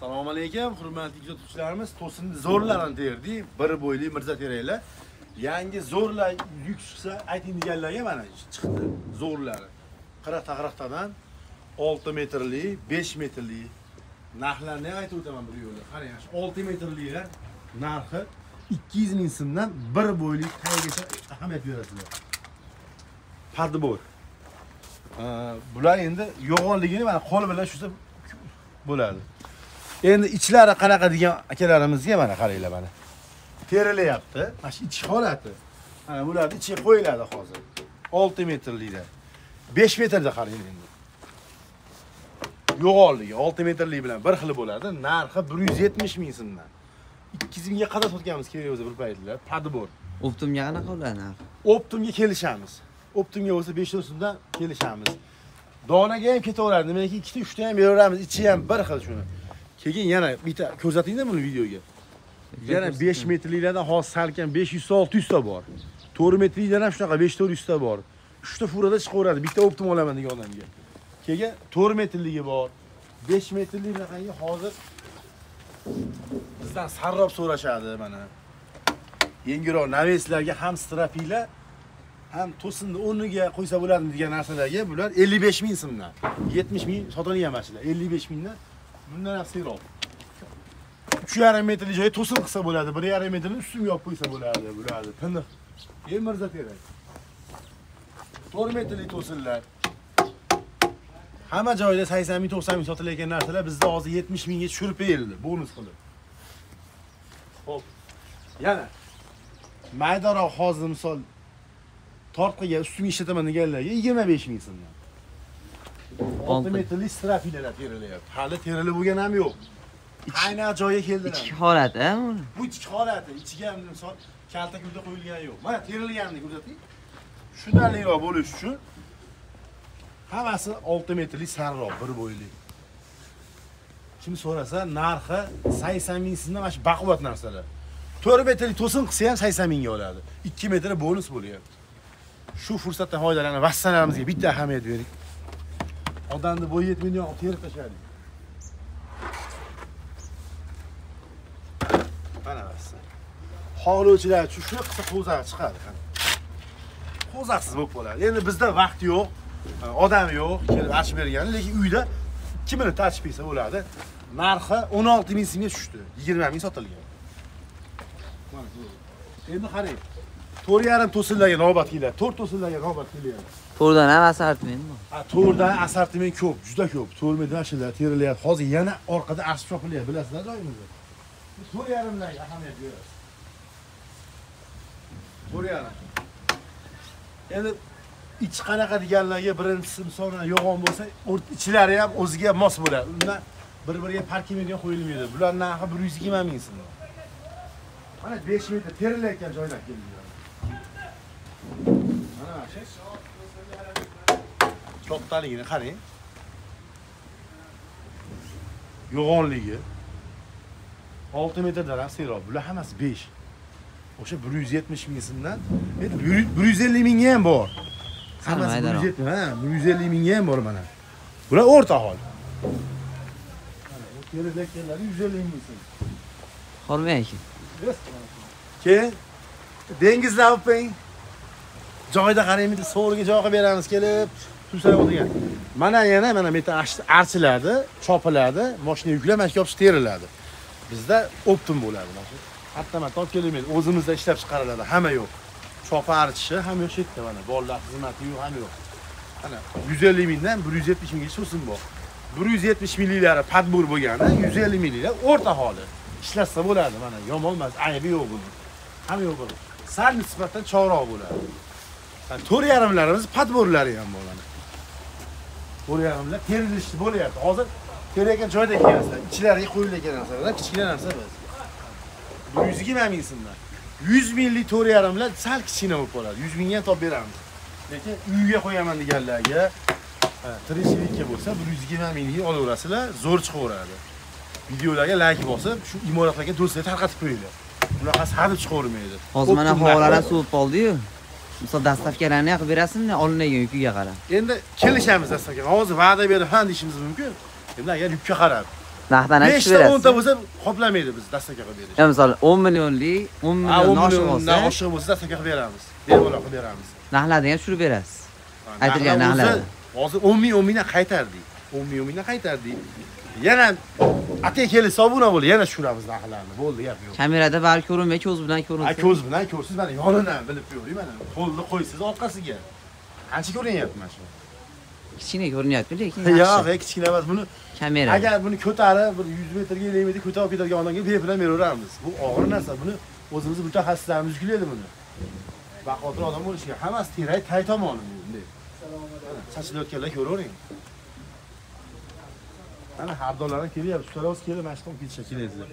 Assalomu alaykum, hurmatli kuzatuvchilarimiz. To'sinni zo'rlarini terdik. Bir bo'yli Mirza teraklar. Yangi zo'rlar yuk chiqsa, ayting deganlarga mana chiqdi. Zo'rlari. Qiraq-taqraqtadan 6 metrli, 5 metrli narxlarni aytib o'taman bir yo'lda. Qarang, 6 metrliklar narxi 200 ming so'mdan bir bo'yli taygacha ahamiyat berasizlar. Padbor. Bular endi yo'g'onligini mana qo'l bilan shuncha bo'ladi. Endi ichlari qanaqa degan akalarimizga mana qaranglar mana. Terilyapti. Mana shu ichki holati. Mana bularni ichiga qo'yiladi hozir. 6 metrliklar. 5 metrda qaranglar endi. Yo'g'onligi 6 metrlik bilan bir xil bo'ladi. Narxi 170 ming so'mdan. 200 mingga qadar sotganmiz kerak o'zi bir paytlar. Padbor. Optimga qanaqa bo'ladi narxi? Optimga kelishamiz. Optimga bo'lsa 500 so'mdan kelishamiz. Donaga ham ketaveradi. Nimaiki 2 ta 3 ta ham beraveramiz. Ichi ham bir xil shuni. Keyin yana bitta ko'rsatinglar buni videoga. Yana 5 metrliklardan hozir salkam 500-600 ta bor. 4 metrliklardan ham shunaqa 500-400 ta bor. 3 ta furada chiqaveradi. Bitta optim olaman degan odamga. Keyin 4 metrligi bor. 5 metrlik raqamga hozir bizdan sarrob so'rashadi mana. Yengilroq naveslarga ham strapilar, ham to'sinni o'rniga qo'ysa bo'ladimi degan narsalarga bular 55 ming so'mdan. 70 ming sotilgan mashinalar. 55 mingdan bundan ham seroq. 3,5 metrli joyi to'sin qilsa bo'ladi. 1,5 metrni ustiga yopib qo'ysa bo'ladi. Bularni tiniq. Mirza terak. 4 metrli to'sinlar. Hamma joyda 80 ming, 90 ming sotilayotgan narsalar bizda hozir 70 mingga tushirib berildi, bonus qilib. Xo'p. Yana maydaroq hozir misol tortqiga ustunga ishlataman deganlarga 25 ming so'mdan. 6 metrli strafilar terilyapti. Hali terilib bo'lgan ham yo'q. Aynan joyiga keldilar. Ichki holati, ha? Bu ichki holati, ichiga ham misol kalta kulda qo'yilgani yo'q. Mana terilganini ko'rsating. Shundanliroq bo'lish uchun hammasi 6 metrli sarroq, bir bo'yli. Kim so'rasa, narxi 80 ming so'mdan mana shu baquvvat narsalar. 4 metrli to'sin qilsa ham 80 mingga oladi. 2 metr bonus bo'lyapti. Shu fursatdan foydalanib, vassalarimizga bitta ahamiyat bering. Odamni bo'yi yetmaydigan terib tashlaydi. Mana vassa. Hovlovchilar shu qilsa qo'zaq chiqadi. Qo'zaqsiz bo'lib qoladi. Endi bizda vaqt yo'q, odam yo'q, kelib ochib bergani, lekin uyda 2 minut ochib bersa bo'ladi. Narxi 16 ming so'mga tushdi. 20 ming sotilgan. Mana bu. Endi qarang. 4,5 to'sinlarga navbat keladi. 4 to'sinlarga navbat kelyapti. To'rdan ham assortiment bor. Ha, to'rdan assortiment ko'p, juda ko'p. 4 metr mashinalar terilyapti. Hozir yana orqada asib chopilyapti, bilasizlar joyimizni. 4,5 larga ahamiyat beramiz. 4,5. Endi ichi qanaqa deganlarga birinchisi misoldan yo'g'on bo'lsa, ichlari ham o'ziga mos bo'ladi. Undan bir-biriga parkimetga qo'yilmaydi. Bular narxi 120 ming so'm. Mana 5 metr terilayotgan joylar keldi. Mana shu kattaligini qarang. Yo'g'onligi 6 metrdan ham seroq. Bular hammasi 5. O'sha 170 ming so'mdan, 150 mingga ham bor. Hammasi 170, ha, 150 mingga ham bor mana. Bular o'rta hol. Mana bu terilayotganlar 150 ming so'm. Hormayki. Keyin dengizlar o'ping. Joyda qaraymiz, so'riga joy qilib beramiz kelib, tushirib o'tirgan. Mana yana mana metal archiladi, chopiladi, mashina yuklamashga olib teriladi. Bizda optim bo'ladi mana shu. Hattomat olib kelmaydi, o'zimizda ishlab chiqariladi, hamma yo'q. Chopa archishi ham yo'q yerda mana, bolalar xizmati yo'q, ham yo'q. Mana 150 mingdan 170 mingga so'sin bor. 170 milliklari padbur bo'lgani, 150 millilar o'rta holi. Ishlatsa bo'ladi mana, yomon emas, aybi yo'q buni. Ham yo'q buni. Sal nisbatan chorroq bo'ladi. 4,5larimiz padborlari ham bor mana. 4,5lar terilishdi bo'lyapti. Hozir terayotgan joyda ekanlar. Ichlariga qo'yilgan narsalar, kichkina narsa biz. 120 ming so'mdan. 100 minglik 4,5lar sal kichkina bo'lib qoladi. 100 mingga top beramiz. Lekin uyga qo'yaman deganlarga, tirishlikka bo'lsa 120 mingga olaverasizlar, zo'r chiqaveradi. Videolarga like bosib, shu imoratlarga do'stlarga tarqatib qo'yinglar. Bunaqasi hadib chiqavermaydi. Hozir mana havolar suv qoldi-yu. Misol dastavkalarni qilib berasizmi, olinadigan yukiga qarab. Endi kelishamiz dastavkaga. Hozir va'da berib, ha deyishimiz mumkin. Endi agar yukka qarab Naqdan aytib 5 ta 10 berasiz. ta bo'lsa qoplamaydi biz dastavka qilib berish. Ya misol 10 millionlik, 10 Ha, 10 million oshiq milliondan olsa, oshiq bo'lsa dastavka qilib beramiz. Bemalol qilib beramiz. narxlarni ham tushirib berasiz. Aytilgan Narxlar narxlar. o'zi hozir 10 mingdan qaytardik. 10 mingdan qaytardik. Yana atay kelsa obuna bo'l, yana tushiramiz narxlarni. Bo'ldi, gap yo'q. Kamerada balki ko'rinmay, ko'z bilan Ha, ko'rinsa. ko'z bilan ko'rsiz, mana yonidan bilib ko'ring, mana qo'lni qo'ysiz orqasiga. Qancha ko'rinyapti mana shu? Kichkina ko'rinyapti, lekin Yo'q, yaxshi. kichkina emas, buni Kamera. agar buni ko'tarib bir 100 metrga 50 metrga ko'tarib ketadigan odamga bepul beraveramiz. Bu og'ir narsa, buni o'zimiz mutaxassislarimiz yuklaydi buni. Baqotir odam bo'lishiga hammasi terak tay tomoni bunday. Chachilayotganlar ko'ravering. Mana har dolarlar kelyapti, shu tarafga kelib, mana shu tom ketishga kelasizlar.